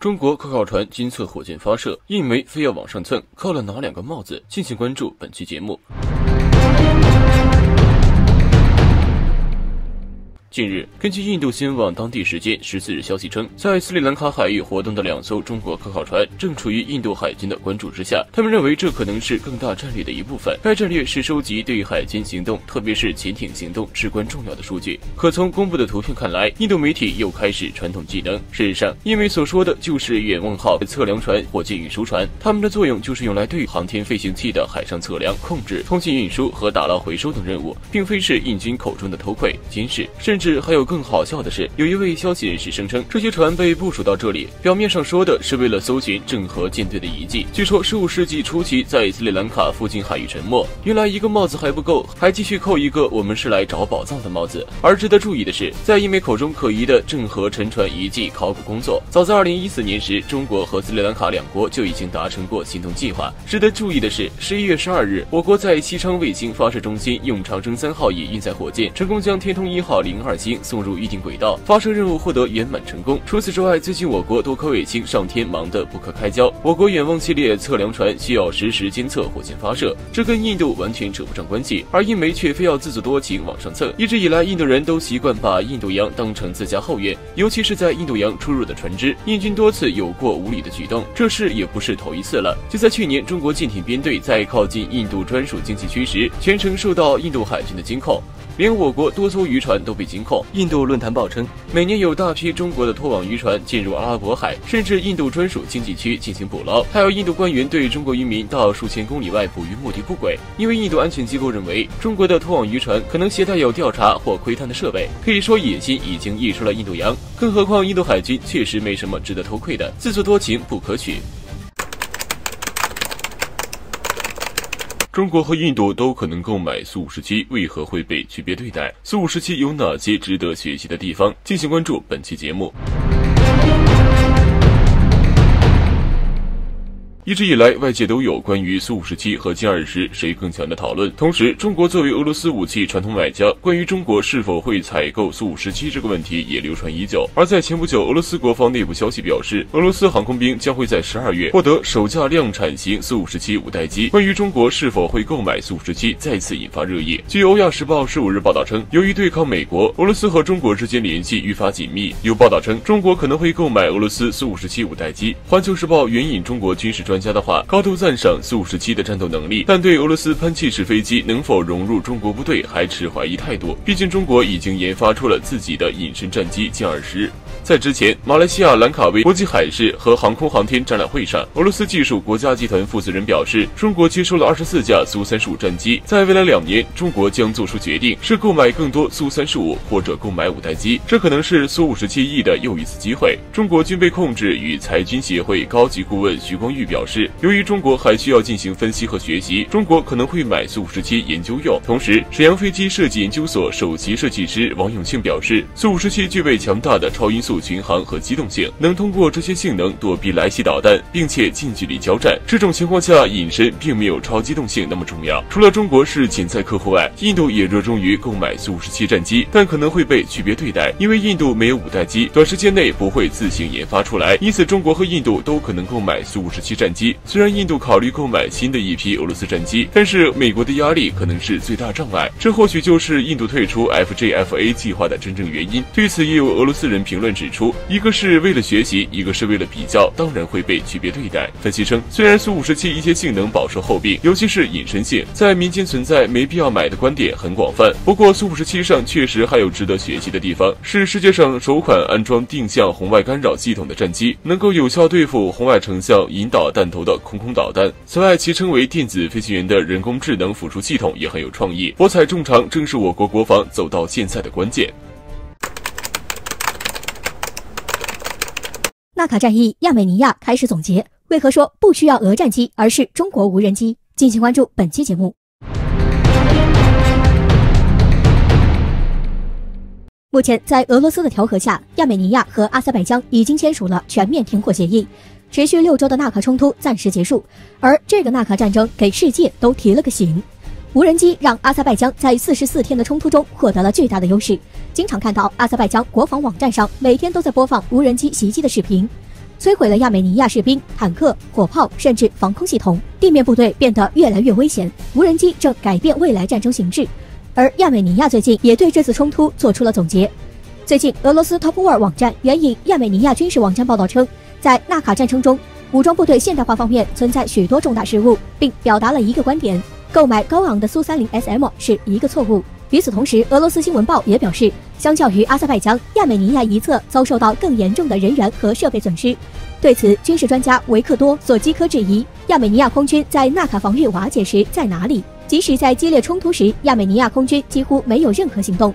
中国科考船金测火箭发射，印媒非要往上蹭，扣了哪2个帽子？敬请关注本期节目。近日，根据印度新闻网当地时间14日消息称，在斯里兰卡海域活动的2艘中国科考船正处于印度海军的关注之下。他们认为这可能是更大战略的一部分。该战略是收集对海军行动，特别是潜艇行动至关重要的数据。可从公布的图片看来，印度媒体又开始传统技能。事实上，印媒所说的就是远望号测量船、火箭运输船，它们的作用就是用来对航天飞行器的海上测量、控制、通信运输和打捞回收等任务，并非是印军口中的偷窥、监视，甚至还有更好笑的是，有一位消息人士声称，这些船被部署到这里，表面上说的是为了搜寻郑和舰队的遗迹。据说15世纪初期在斯里兰卡附近海域沉没，原来一个帽子还不够，还继续扣一个我们是来找宝藏的帽子。而值得注意的是，在印媒口中可疑的郑和沉船遗迹考古工作，早在2014年时，中国和斯里兰卡2国就已经达成过行动计划。值得注意的是，11月12日，我国在西昌卫星发射中心用长征3号乙运载火箭成功将天通1号02星送入预定轨道，发射任务获得圆满成功。除此之外，最近我国多颗卫星上天忙得不可开交，我国远望系列测量船需要实时监测火箭发射，这跟印度完全扯不上关系，而印媒却非要自作多情往上蹭。一直以来，印度人都习惯把印度洋当成自家后院，尤其是在印度洋出入的船只，印军多次有过无理的举动，这事也不是头一次了。就在去年，中国舰艇编队在靠近印度专属经济区时，全程受到印度海军的监控，连我国多艘渔船都被监控。印度论坛报称，每年有大批中国的拖网渔船进入阿拉伯海，甚至印度专属经济区进行捕捞。还有印度官员对中国渔民到数千公里外捕鱼目的不轨，因为印度安全机构认为中国的拖网渔船可能携带有调查或窥探的设备，可以说野心已经溢出了印度洋。更何况印度海军确实没什么值得偷窥的，自作多情不可取。中国和印度都可能购买苏57，为何会被区别对待？苏57有哪些值得学习的地方？敬请关注本期节目。一直以来，外界都有关于苏57和歼20谁更强的讨论。同时，中国作为俄罗斯武器传统买家，关于中国是否会采购苏57这个问题也流传已久。而在前不久，俄罗斯国防内部消息表示，俄罗斯航空兵将会在12月获得首架量产型苏57五代机。关于中国是否会购买苏57，再次引发热议。据《欧亚时报》15日报道称，由于对抗美国，俄罗斯和中国之间联系愈发紧密。有报道称，中国可能会购买俄罗斯苏57五代机。《环球时报》援引中国军事专家的话，高度赞赏苏57的战斗能力，但对俄罗斯喷气式飞机能否融入中国部队还持怀疑态度。毕竟中国已经研发出了自己的隐身战机歼20。在之前，马来西亚兰卡威国际海事和航空航天展览会上，俄罗斯技术国家集团负责人表示，中国接收了24架苏35战机，在未来2年，中国将做出决定，是购买更多苏35或者购买5代机，这可能是苏57翼的又一次机会。中国军备控制与裁军协会高级顾问徐光裕表示，由于中国还需要进行分析和学习，中国可能会买苏57研究用。同时，沈阳飞机设计研究所首席设计师王永庆表示，苏57具备强大的超音速巡航和机动性，能通过这些性能躲避来袭导弹，并且近距离交战。这种情况下，隐身并没有超机动性那么重要。除了中国是潜在客户外，印度也热衷于购买苏57战机，但可能会被区别对待，因为印度没有5代机，短时间内不会自行研发出来，因此中国和印度都可能购买苏57战机。虽然印度考虑购买新的一批俄罗斯战机，但是美国的压力可能是最大障碍，这或许就是印度退出 FJFA 计划的真正原因。对此，也有俄罗斯人评论指出，一个是为了学习，一个是为了比较，当然会被区别对待。分析称，虽然苏57一些性能饱受诟病，尤其是隐身性，在民间存在没必要买的观点很广泛。不过苏57上确实还有值得学习的地方，是世界上首款安装定向红外干扰系统的战机，能够有效对付红外成像引导弹头的空导弹。此外，其称为电子飞行员的人工智能辅助系统也很有创意，博采众长，正是我国国防走到现在的关键。纳卡战役，亚美尼亚开始总结，为何说不需要俄战机，而是中国无人机？敬请关注本期节目。目前，在俄罗斯的调和下，亚美尼亚和阿塞拜疆已经签署了全面停火协议，持续6周的纳卡冲突暂时结束。而这个纳卡战争给世界都提了个醒，无人机让阿塞拜疆在44天的冲突中获得了巨大的优势。经常看到阿塞拜疆国防网站上每天都在播放无人机袭击的视频。摧毁了亚美尼亚士兵、坦克、火炮，甚至防空系统。地面部队变得越来越危险，无人机正改变未来战争形势。而亚美尼亚最近也对这次冲突做出了总结。最近，俄罗斯 Top War 网站援引亚美尼亚军事网站报道称，在纳卡战争中，武装部队现代化方面存在许多重大失误，并表达了一个观点：购买高昂的苏30 SM 是一个错误。与此同时，俄罗斯新闻报也表示，相较于阿塞拜疆，亚美尼亚一侧遭受到更严重的人员和设备损失。对此，军事专家维克多·索基科质疑，亚美尼亚空军在纳卡防御瓦解时在哪里？即使在激烈冲突时，亚美尼亚空军几乎没有任何行动。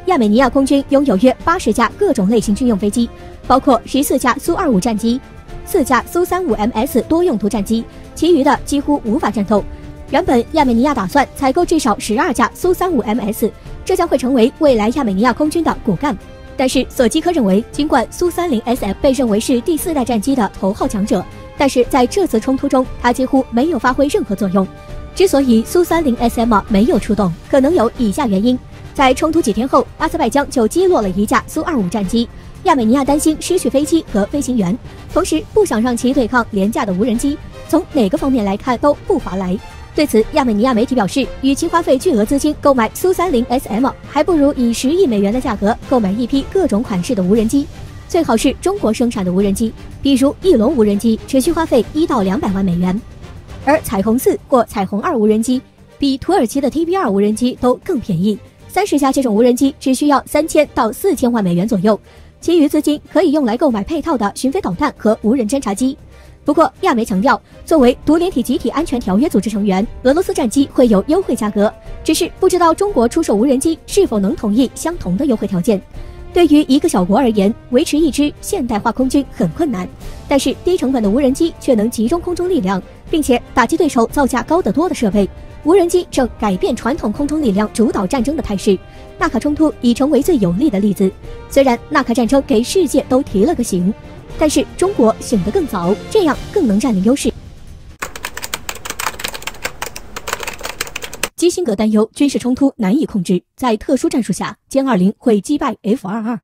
亚美尼亚空军拥有约80架各种类型军用飞机，包括14架苏25战机、4架苏35MS 多用途战机，其余的几乎无法战斗。原本亚美尼亚打算采购至少12架苏35MS，这将会成为未来亚美尼亚空军的骨干。但是索基科认为，尽管苏30 SM 被认为是第4代战机的头号强者，但是在这次冲突中，它几乎没有发挥任何作用。之所以苏30 SM 没有出动，可能有以下原因：在冲突几天后，阿塞拜疆就击落了一架苏25战机。亚美尼亚担心失去飞机和飞行员，同时不想让其对抗廉价的无人机，从哪个方面来看都不划来。对此，亚美尼亚媒体表示，与其花费巨额资金购买苏30 SM， 还不如以10亿美元的价格购买一批各种款式的无人机，最好是中国生产的无人机，比如翼龙无人机只需花费1到200万美元，而彩虹4或彩虹2无人机比土耳其的 TB2 无人机都更便宜，30架这种无人机只需要3000到4000万美元左右，其余资金可以用来购买配套的巡飞导弹和无人侦察机。不过，亚媒强调，作为独联体集体安全条约组织成员，俄罗斯战机会有优惠价格，只是不知道中国出售无人机是否能同意相同的优惠条件。对于一个小国而言，维持一支现代化空军很困难，但是低成本的无人机却能集中空中力量，并且打击对手造价高得多的设备。无人机正改变传统空中力量主导战争的态势，纳卡冲突已成为最有力的例子。虽然纳卡战争给世界都提了个醒，但是中国醒得更早，这样更能占领优势。基辛格担忧军事冲突难以控制，在特殊战术下，歼20会击败 F-22。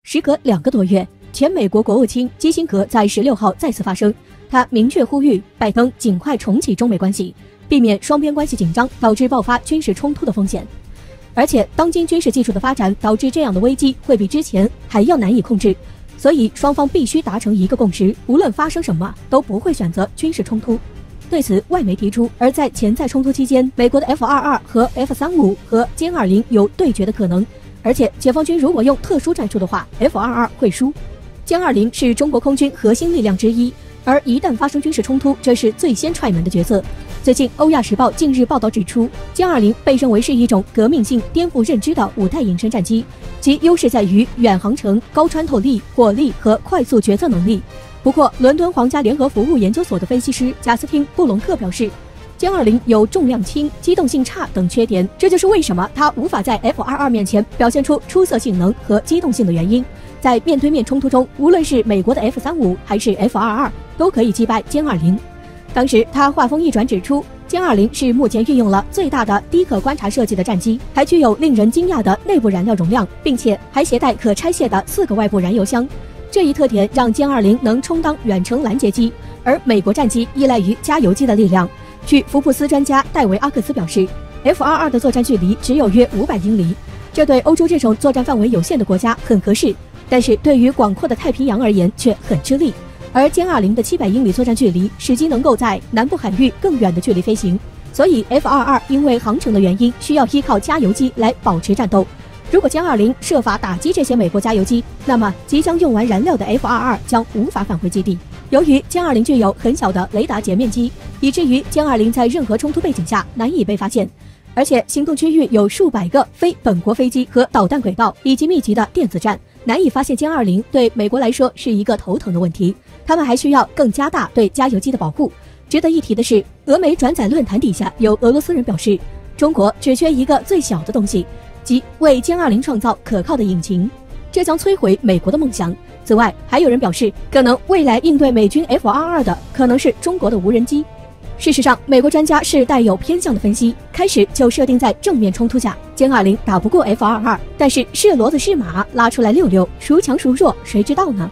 时隔2个多月，前美国国务卿基辛格在16号再次发声，他明确呼吁拜登尽快重启中美关系，避免双边关系紧张导致爆发军事冲突的风险。而且，当今军事技术的发展导致这样的危机会比之前还要难以控制，所以双方必须达成一个共识，无论发生什么都不会选择军事冲突。对此，外媒提出，而在潜在冲突期间，美国的 F-22和 F-35和歼20有对决的可能，而且解放军如果用特殊战术的话 ，F-22会输。歼20是中国空军核心力量之一，而一旦发生军事冲突，这是最先踹门的角色。最近，《欧亚时报》近日报道指出，歼20被认为是一种革命性、颠覆认知的5代隐身战机，其优势在于远航程、高穿透力、火力和快速决策能力。不过，伦敦皇家联合服务研究所的分析师贾斯汀·布隆特表示，歼20有重量轻、机动性差等缺点，这就是为什么它无法在 F-22面前表现出出色性能和机动性的原因。在面对面冲突中，无论是美国的 F-35还是 F-22，都可以击败歼20。当时他话锋一转指出，歼20是目前运用了最大的低可观察设计的战机，还具有令人惊讶的内部燃料容量，并且还携带可拆卸的4个外部燃油箱。这一特点让歼20能充当远程拦截机，而美国战机依赖于加油机的力量。据福布斯专家戴维·阿克斯表示， F-22的作战距离只有约500英里，这对欧洲这种作战范围有限的国家很合适，但是对于广阔的太平洋而言却很吃力。而歼20的700英里作战距离使其能够在南部海域更远的距离飞行，所以 F-22因为航程的原因需要依靠加油机来保持战斗。如果歼20设法打击这些美国加油机，那么即将用完燃料的 F-22将无法返回基地。由于歼20具有很小的雷达截面积，以至于歼20在任何冲突背景下难以被发现，而且行动区域有数百个非本国飞机和导弹轨道以及密集的电子站，难以发现歼20对美国来说是一个头疼的问题。他们还需要更加大对加油机的保护。值得一提的是，俄媒转载论坛底下有俄罗斯人表示，中国只缺一个最小的东西，即为歼20创造可靠的引擎，这将摧毁美国的梦想。此外，还有人表示，可能未来应对美军 F-22的可能是中国的无人机。事实上，美国专家是带有偏向的分析，开始就设定在正面冲突下，歼20打不过 F-22，但是是骡子是马，拉出来溜溜，孰强孰弱，谁知道呢？